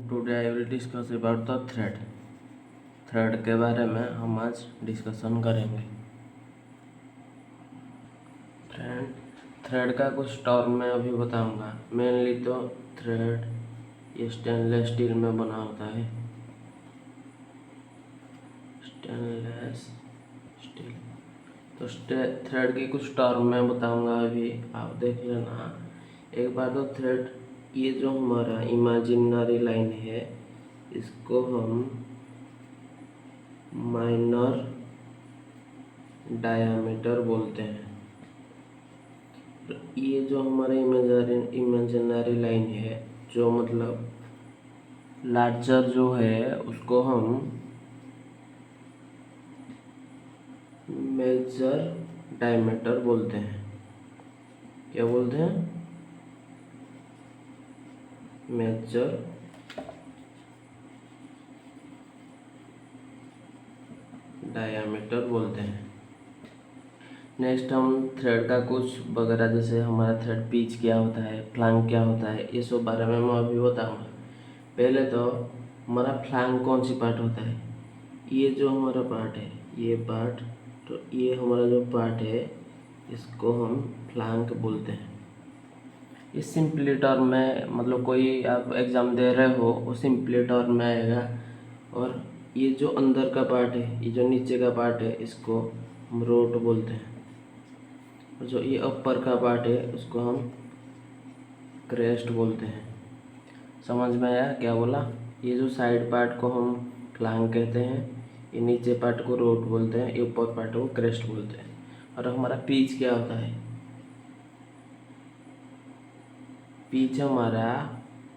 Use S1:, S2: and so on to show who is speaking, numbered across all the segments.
S1: Today I will discuss about the thread. Thread के बारे में हम आज डिस्कशन करेंगे। फ्रेंड, थ्रेड का कुछ टर्म मैं अभी बताऊंगा। मेनली तो थ्रेड ये स्टेनलेस स्टील में बना होता है, स्टेनलेस स्टील। तो थ्रेड की कुछ टर्म मैं बताऊंगा, अभी आप देख लेना एक बार। तो थ्रेड, ये जो हमारा इमेजिनरी लाइन है, इसको हम माइनर डायामीटर बोलते हैं। ये जो हमारा इमेजिनरी लाइन है, जो मतलब लार्जर जो है, उसको हम मेजर डायमीटर बोलते हैं। क्या बोलते हैं? मेजर डायमीटर बोलते हैं। नेक्स्ट हम थ्रेड का कुछ वगैरह, जैसे हमारा थ्रेड पिच क्या होता है, फ्लैंक क्या होता है, ये सब बारे में मैं अभी बताऊंगा। पहले तो हमारा फ्लैंक कौन सी पार्ट होता है, ये जो हमारा पार्ट है, ये पार्ट, तो ये हमारा जो पार्ट है, इसको हम फ्लैंक बोलते हैं। इस सिंपली टर्म में, मतलब कोई आप एग्ज़ाम दे रहे हो, वो सिंपली टर्म में आएगा। और ये जो अंदर का पार्ट है, ये जो नीचे का पार्ट है, इसको हम रोट बोलते हैं। और जो ये ऊपर का पार्ट है, उसको हम क्रेस्ट बोलते हैं। समझ में आया क्या बोला? ये जो साइड पार्ट को हम फ्लैंक कहते हैं, ये नीचे पार्ट को रोट बोलते हैं, ये ऊपर पार्ट को क्रेस्ट बोलते हैं। और हमारा पीच क्या होता है? पीच हमारा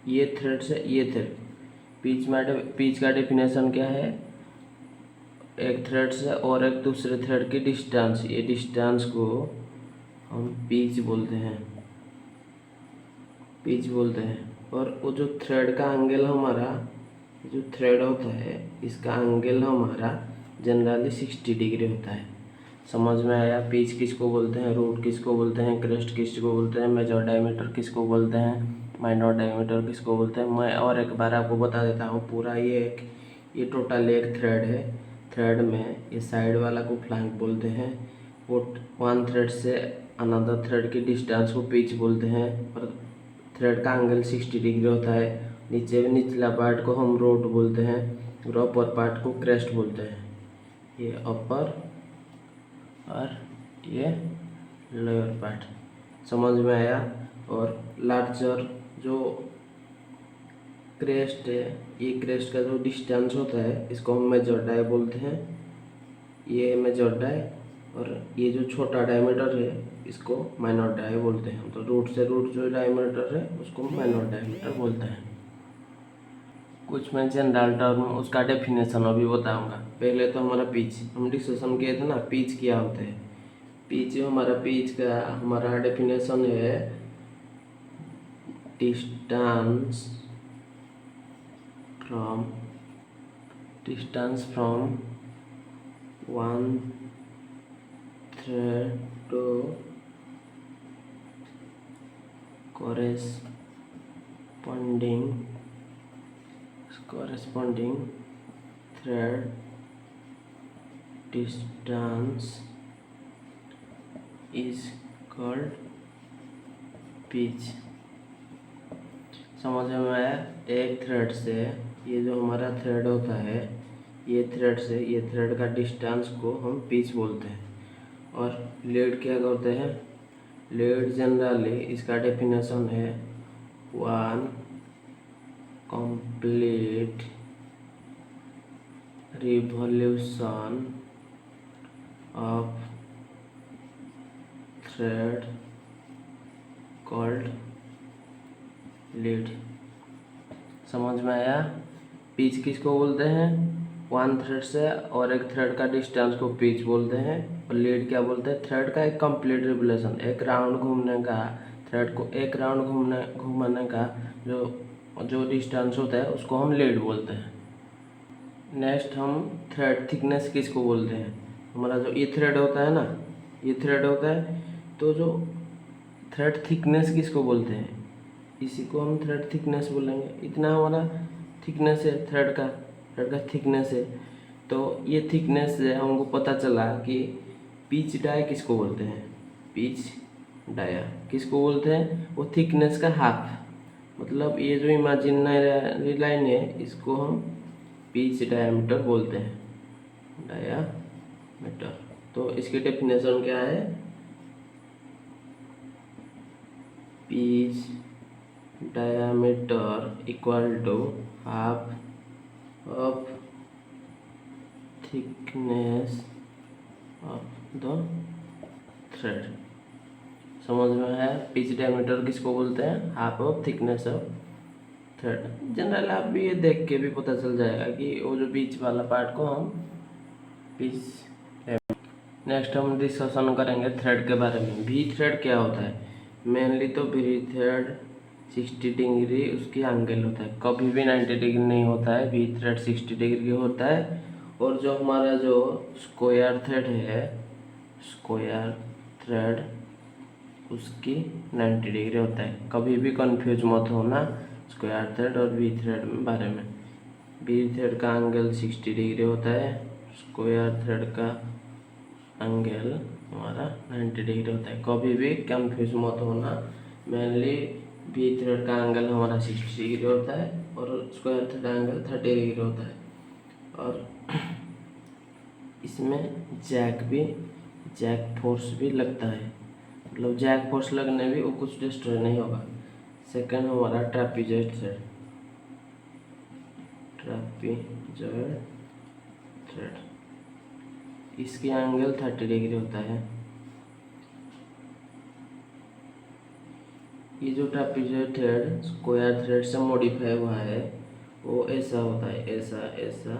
S1: ये थ्रेड से ये थ्रेड, पीच का डेफिनेशन क्या है? एक थ्रेड से और एक दूसरे थ्रेड की डिस्टेंस, ये डिस्टेंस को हम पीच बोलते हैं, पीच बोलते हैं। और वो जो थ्रेड का एंगल हमारा, जो थ्रेड होता है, इसका एंगल हमारा जनरली 60 डिग्री होता है। समझ में आया? पीच किसको बोलते हैं, रूट किसको बोलते हैं, क्रेस्ट किसको बोलते हैं, मेजर डायमीटर किसको बोलते हैं, माइनर डायमीटर किसको बोलते हैं। मैं और एक बार आपको बता देता हूँ पूरा। ये टोटल एक थ्रेड है। थ्रेड में ये साइड वाला को फ्लैंक बोलते हैं। वो वन थ्रेड से अनदर थ्रेड की डिस्टेंस को पिच बोलते हैं। और थ्रेड का एंगल 60 डिग्री होता है। निचला पार्ट को हम रोट बोलते हैं और अपर पार्ट को क्रेस्ट बोलते हैं। ये अपर और ये लोअर पार्ट। समझ में आया? और लार्जर जो क्रेस्ट है, ये क्रेस्ट का जो डिस्टेंस होता है, इसको हम मेजर डाई बोलते हैं। ये मेजर डाई। और ये जो छोटा डायमीटर है, इसको माइनर डाई बोलते हैं। तो रूट से रूट जो डायमीटर है, उसको माइनर डायमीटर बोलते हैं। कुछ मैं जनरल टर्म, उसका डेफिनेशन अभी बताऊंगा। पहले तो हमारा पिच हम डिस्कशन किए थे ना, पिच क्या होता है। पिच का हमारा डेफिनेशन है distance from one thread to corresponding thread distance is called pitch। समझ में आया? एक थ्रेड से, ये जो हमारा थ्रेड होता है, ये थ्रेड से ये थ्रेड का डिस्टेंस को हम पिच बोलते हैं। और लीड क्या करते हैं? लीड जनरली इसका डेफिनेशन है one complete revolution of thread called lead. समझ में आया? पिच किसको बोलते हैं? वन थ्रेड से और एक थ्रेड का डिस्टेंस को पिच बोलते हैं। और लीड क्या बोलते हैं? थ्रेड का एक कंप्लीट रिवॉल्यूशन, एक राउंड घूमने का, थ्रेड को एक राउंड घूमने का जो डिस्टेंस होता है, उसको हम लीड बोलते हैं। नेक्स्ट हम थ्रेड थिकनेस किसको बोलते हैं? हमारा जो ये थ्रेड होता है ना, ये थ्रेड होता है, तो जो थ्रेड थिकनेस किसको बोलते हैं? इसी को हम थ्रेड थिकनेस बोलेंगे। इतना हमारा थिकनेस है थ्रेड का थिकनेस है। तो ये थिकनेस से हमको पता चला कि पिच डाया किसको बोलते हैं, पिच डाया किसको बोलते हैं, वो थिकनेस का हाफ, मतलब ये जो इमेजिनरी लाइन है इसको हम पिच डायामीटर बोलते हैं, डायामीटर। तो इसकी डेफिनेशन क्या है, pitch diameter equal to half of thickness of the thread. समझ में है, पिच डायमीटर किसको बोलते हैं, half of thickness of thread. General आप भी ये देख के भी पता चल जाएगा कि वो जो बीच वाला पार्ट को हम पिच। नेक्स्ट हम डिस्कशन करेंगे थ्रेड के बारे में। वी थ्रेड क्या होता है, मेनली तो वी थ्रेड 60 डिग्री उसकी एंगल होता है, कभी भी 90 डिग्री नहीं होता है, वी थ्रेड 60 डिग्री होता है। और जो हमारा जो स्क्वायर थ्रेड है, स्क्वायर थ्रेड उसकी 90 डिग्री होता है। कभी भी कंफ्यूज मत होना स्क्वायर थ्रेड और वी थ्रेड में बारे में। वी थ्रेड का एंगल 60 डिग्री होता है, स्क्वायर थ्रेड का एंगल हमारा 90 डिग्री होता है। कभी भी कंफ्यूज मत होना, मेनली वी थ्रेड का एंगल हमारा 60 डिग्री होता है और स्क्वायर थ्रेड एंगल 30 डिग्री होता है। और इसमें जैक फोर्स भी लगता है, मतलब जैक फोर्स लगने भी वो कुछ डिस्ट्रॉय नहीं होगा। सेकंड हमारा ट्रापीजॉइड थ्रेड, इसकी एंगल 30 डिग्री होता है। ये जो ट्रापीजॉइड थ्रेड स्क्वायर थ्रेड से मॉडिफाई हुआ है वो ऐसा होता है, ऐसा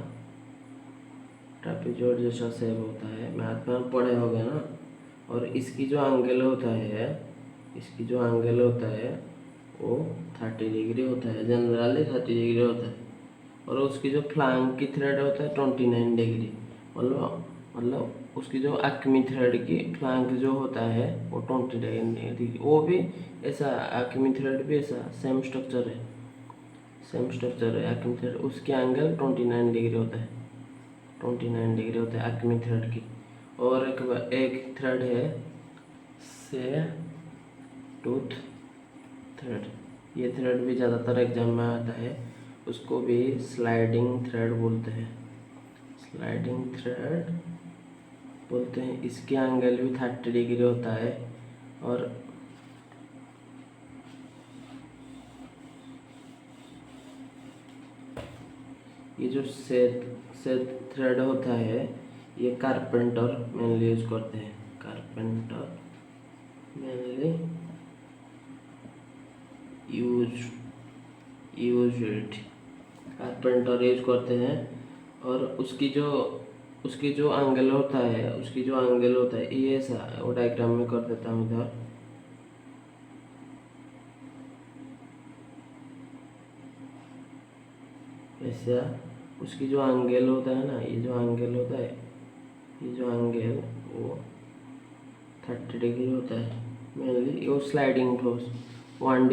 S1: ट्रापीजॉइड जैसा शेप होता है, मैथ में आप पढ़े होंगे ना। और इसकी जो एंगल होता है वो 30 डिग्री होता है, जनरली 30 डिग्री होता है। और उसकी जो फ्लैंक की थ्रेड होता है 29 डिग्री, मतलब उसकी जो एक्मी थ्रेड की फ्लैंक जो होता है वो 20 डिग्री, वो भी ऐसा, एक्मी थ्रेड भी ऐसा सेम स्ट्रक्चर है एक्मी थ्रेड, उसकी एंगल 29 डिग्री होता है, 29 डिग्री होता है एक्मी थ्रेड की। और एक थ्रेड है से टूथ थ्रेड, ये थ्रेड भी ज़्यादातर एग्जाम में आता है, उसको भी स्लाइडिंग थ्रेड बोलते हैं, इसकी एंगल भी 30 डिग्री होता है। और ये जो सेट थ्रेड होता है ये कारपेंटर मेनली यूज करते हैं, कारपेंटर यूज करते हैं। और उसकी जो एंगल होता है ये ऐसा, वो डायग्राम में कर देता हूँ इधर। ऐसा उसकी जो एंगल होता है ना, ये जो एंगल वो 30 डिग्री होता है मेनली। वो sliding force one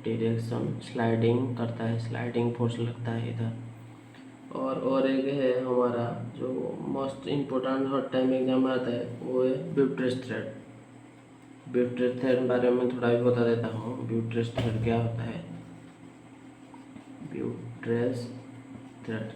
S1: direction sliding करता है, स्लाइडिंग फोर्स लगता है इधर। और एक है हमारा जो मोस्ट इम्पोर्टेंट हर टाइम एग्जाम में आता है, वो है ब्यूट्रेस थ्रेड बारे में थोड़ा भी बता देता हूँ। ब्यूट्रेस थ्रेड क्या होता है, ब्यूट्रेस थ्रेड